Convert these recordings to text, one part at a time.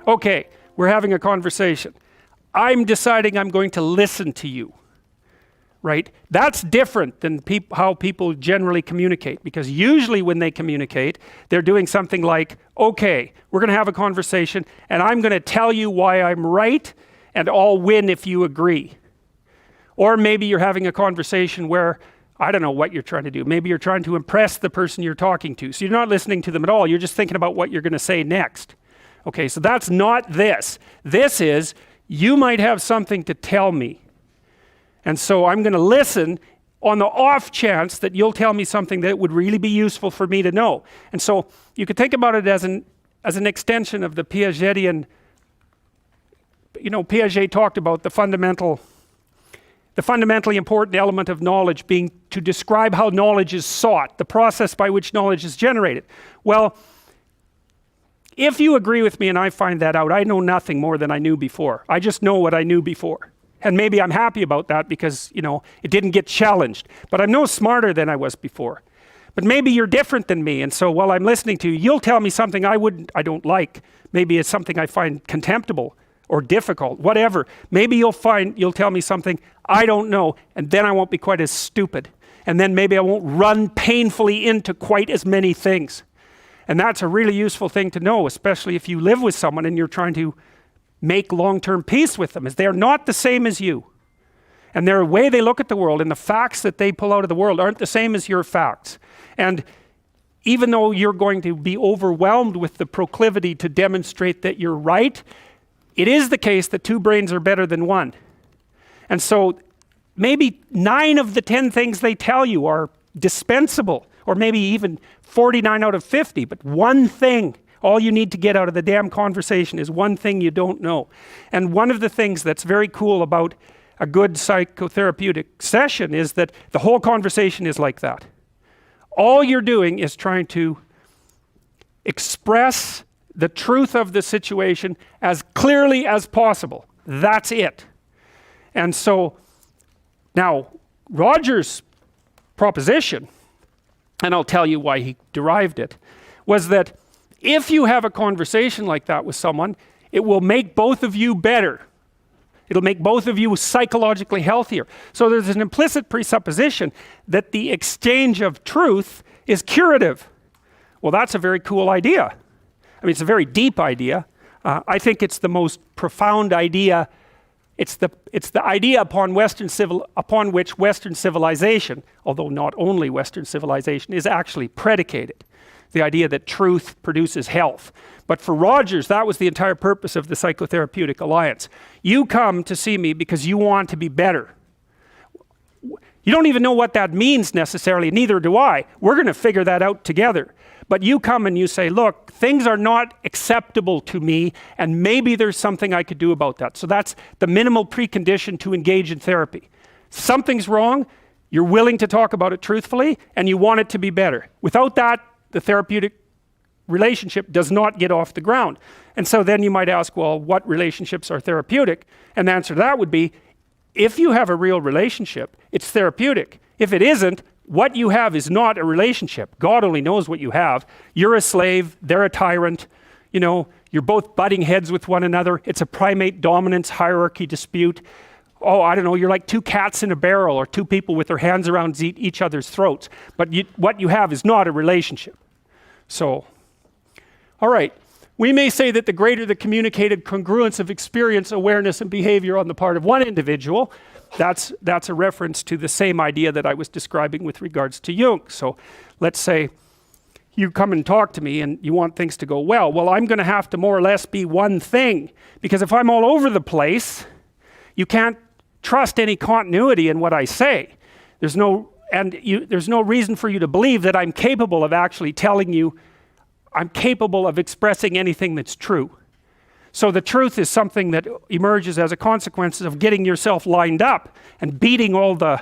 Okay, we're having a conversation. I'm deciding I'm going to listen to you, right? That's different than how people generally communicate, because usually when they communicate, they're doing something like, okay, we're going to have a conversation and I'm going to tell you why I'm right and I'll win if you agree. Or maybe you're having a conversation where, I don't know what you're trying to do. Maybe you're trying to impress the person you're talking to. So you're not listening to them at all. You're just thinking about what you're going to say next. Okay, so that's not this. This is, you might have something to tell me. And so I'm going to listen on the off chance that you'll tell me something that would really be useful for me to know. And so you could think about it as an extension of the Piagetian, Piaget talked about the fundamentally important element of knowledge being to describe how knowledge is sought, the process by which knowledge is generated. Well, if you agree with me and I find that out, I know nothing more than I knew before. I just know what I knew before. And maybe I'm happy about that because, it didn't get challenged. But I'm no smarter than I was before. But maybe you're different than me, and so while I'm listening to you, you'll tell me something I don't like. Maybe it's something I find contemptible or difficult, whatever. Maybe you'll tell me something I don't know, and then I won't be quite as stupid. And then maybe I won't run painfully into quite as many things. And that's a really useful thing to know, especially if you live with someone and you're trying to make long-term peace with them, is they're not the same as you. And their way they look at the world and the facts that they pull out of the world aren't the same as your facts. And even though you're going to be overwhelmed with the proclivity to demonstrate that you're right, it is the case that two brains are better than one. And so maybe 9 of the 10 things they tell you are dispensable, or maybe even 49 out of 50, but one thing, all you need to get out of the damn conversation is one thing you don't know. And one of the things that's very cool about a good psychotherapeutic session is that the whole conversation is like that. All you're doing is trying to express the truth of the situation as clearly as possible. That's it. And so now Roger's proposition, and I'll tell you why he derived it, was that if you have a conversation like that with someone, it will make both of you better. It'll make both of you psychologically healthier. So there's an implicit presupposition that the exchange of truth is curative. Well, that's a very cool idea. I mean, it's a very deep idea. I think it's the most profound idea. It's the idea upon which Western civilization, although not only Western civilization, is actually predicated. The idea that truth produces health. But for Rogers, that was the entire purpose of the Psychotherapeutic Alliance. You come to see me because you want to be better. You don't even know what that means necessarily, neither do I. We're going to figure that out together. But you come and you say, look, things are not acceptable to me, and maybe there's something I could do about that. So that's the minimal precondition to engage in therapy. Something's wrong, you're willing to talk about it truthfully, and you want it to be better. Without that, the therapeutic relationship does not get off the ground. And so then you might ask, well, what relationships are therapeutic? And the answer to that would be, if you have a real relationship, it's therapeutic. If it isn't, what you have is not a relationship. God only knows what you have. You're a slave, they're a tyrant, you're both butting heads with one another. It's a primate dominance hierarchy dispute. Oh, I don't know, you're like two cats in a barrel or two people with their hands around each other's throats. But what you have is not a relationship. So, all right. We may say that the greater the communicated congruence of experience, awareness, and behavior on the part of one individual, that's a reference to the same idea that I was describing with regards to Jung. So let's say you come and talk to me and you want things to go well. Well, I'm going to have to more or less be one thing, because if I'm all over the place, you can't trust any continuity in what I say. There's no reason for you to believe that I'm capable of actually telling you, I'm capable of expressing anything that's true. So the truth is something that emerges as a consequence of getting yourself lined up and beating all the,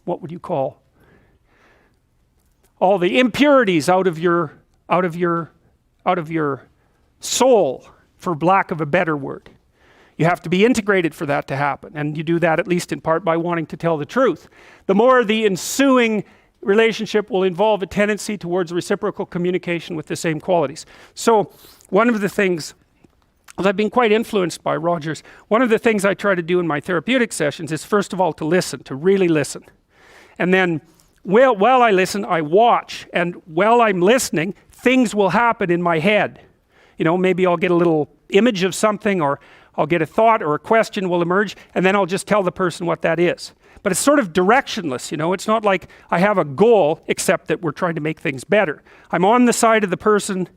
what would you call, all the impurities out of your soul, for lack of a better word. You have to be integrated for that to happen, and you do that at least in part by wanting to tell the truth. The more the ensuing relationship will involve a tendency towards reciprocal communication with the same qualities. So one of the things, I've been quite influenced by Rogers. One of the things I try to do in my therapeutic sessions is, first of all, to listen, to really listen. And then while I listen, I watch. And while I'm listening, things will happen in my head. You know, maybe I'll get a little image of something, or I'll get a thought or a question will emerge, and then I'll just tell the person what that is. But it's sort of directionless, you know. It's not like I have a goal, except that we're trying to make things better. I'm on the side of the person,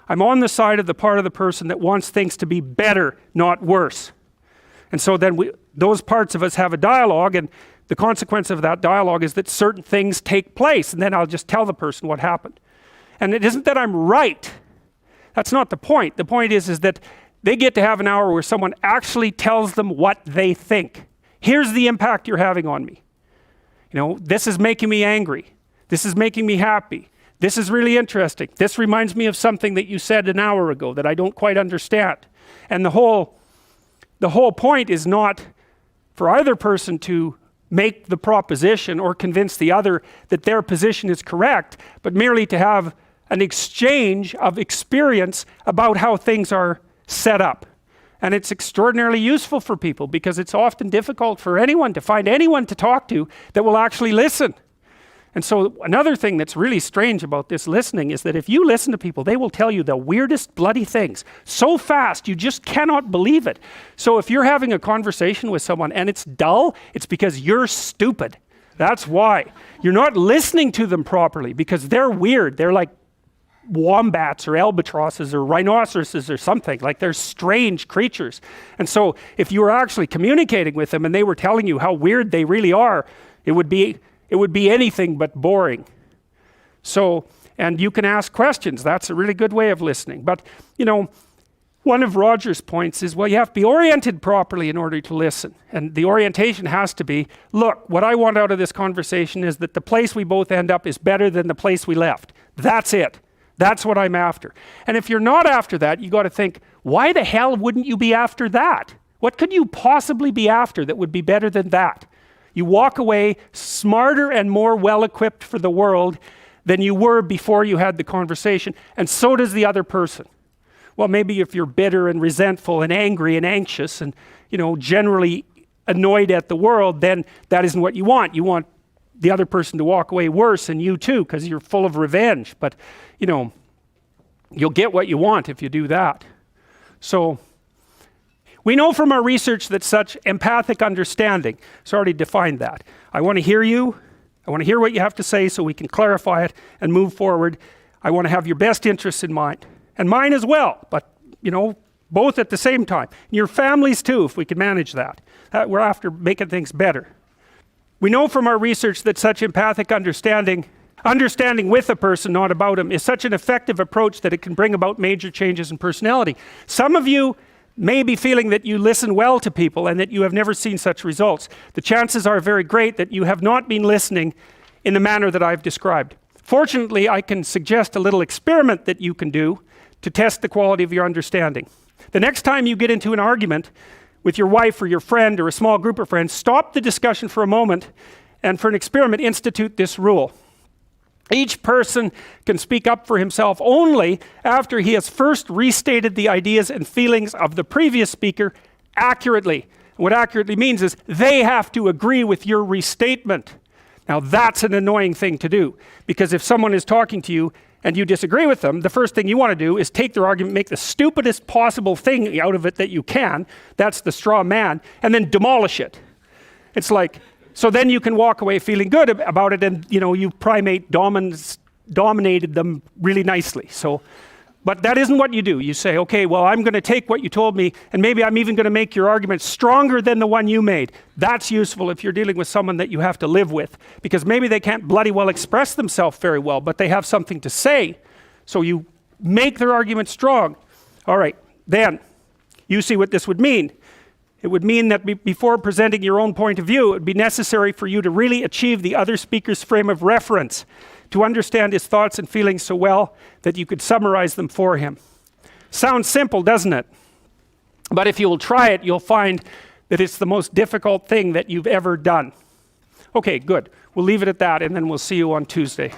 I'm on the side of the part of the person that wants things to be better, not worse. And so then those parts of us have a dialogue, and the consequence of that dialogue is that certain things take place, and then I'll just tell the person what happened. And it isn't that I'm right. That's not the point. The point is that they get to have an hour where someone actually tells them what they think. Here's the impact you're having on me. You know, this is making me angry. This is making me happy. This is really interesting. This reminds me of something that you said an hour ago that I don't quite understand. And the whole point is not for either person to make the proposition or convince the other that their position is correct, but merely to have an exchange of experience about how things are set up. And it's extraordinarily useful for people, because it's often difficult for anyone to find anyone to talk to that will actually listen. And so another thing that's really strange about this listening is that if you listen to people, they will tell you the weirdest bloody things so fast you just cannot believe it. So if you're having a conversation with someone and it's dull, it's because you're stupid. That's why. You're not listening to them properly, because they're weird. They're like wombats or albatrosses or rhinoceroses or something. Like, they're strange creatures. And so if you were actually communicating with them and they were telling you how weird they really are, it would be anything but boring. So, and you can ask questions. That's a really good way of listening. But, you know, one of Rogers' points is, well, you have to be oriented properly in order to listen. And the orientation has to be, look, what I want out of this conversation is that the place we both end up is better than the place we left. That's it. That's what I'm after. And if you're not after that, you got to think, why the hell wouldn't you be after that? What could you possibly be after that would be better than that? You walk away smarter and more well-equipped for the world than you were before you had the conversation, and so does the other person. Well, maybe if you're bitter and resentful and angry and anxious and, you know, generally annoyed at the world, then that isn't what you want. You want the other person to walk away worse, and you too, because you're full of revenge. But, you know, you'll get what you want if you do that. So we know from our research that such empathic understanding, it's already defined that. I want to hear you. I want to hear what you have to say so we can clarify it and move forward. I want to have your best interests in mind, and mine as well, but, you know, both at the same time. And your families too, if we can manage that. We're after making things better. We know from our research that such empathic understanding with a person, not about him, is such an effective approach that it can bring about major changes in personality. Some of you may be feeling that you listen well to people and that you have never seen such results. The chances are very great that you have not been listening in the manner that I've described. Fortunately, I can suggest a little experiment that you can do to test the quality of your understanding. The next time you get into an argument with your wife or your friend or a small group of friends, stop the discussion for a moment and, for an experiment, institute this rule. Each person can speak up for himself only after he has first restated the ideas and feelings of the previous speaker accurately. What accurately means is they have to agree with your restatement. Now, that's an annoying thing to do, because if someone is talking to you and you disagree with them, the first thing you want to do is take their argument, make the stupidest possible thing out of it that you can. That's the straw man, and then demolish it. It's like, so then you can walk away feeling good about it, and, you know, you primate dominated them really nicely. So, but that isn't what you do. You say, okay, well, I'm going to take what you told me, and maybe I'm even going to make your argument stronger than the one you made. That's useful if you're dealing with someone that you have to live with, because maybe they can't bloody well express themselves very well, but they have something to say. So you make their argument strong. All right, then you see what this would mean. It would mean that before presenting your own point of view, it would be necessary for you to really achieve the other speaker's frame of reference, to understand his thoughts and feelings so well that you could summarize them for him. Sounds simple, doesn't it? But if you will try it, you'll find that it's the most difficult thing that you've ever done. Okay, good. We'll leave it at that, and then we'll see you on Tuesday.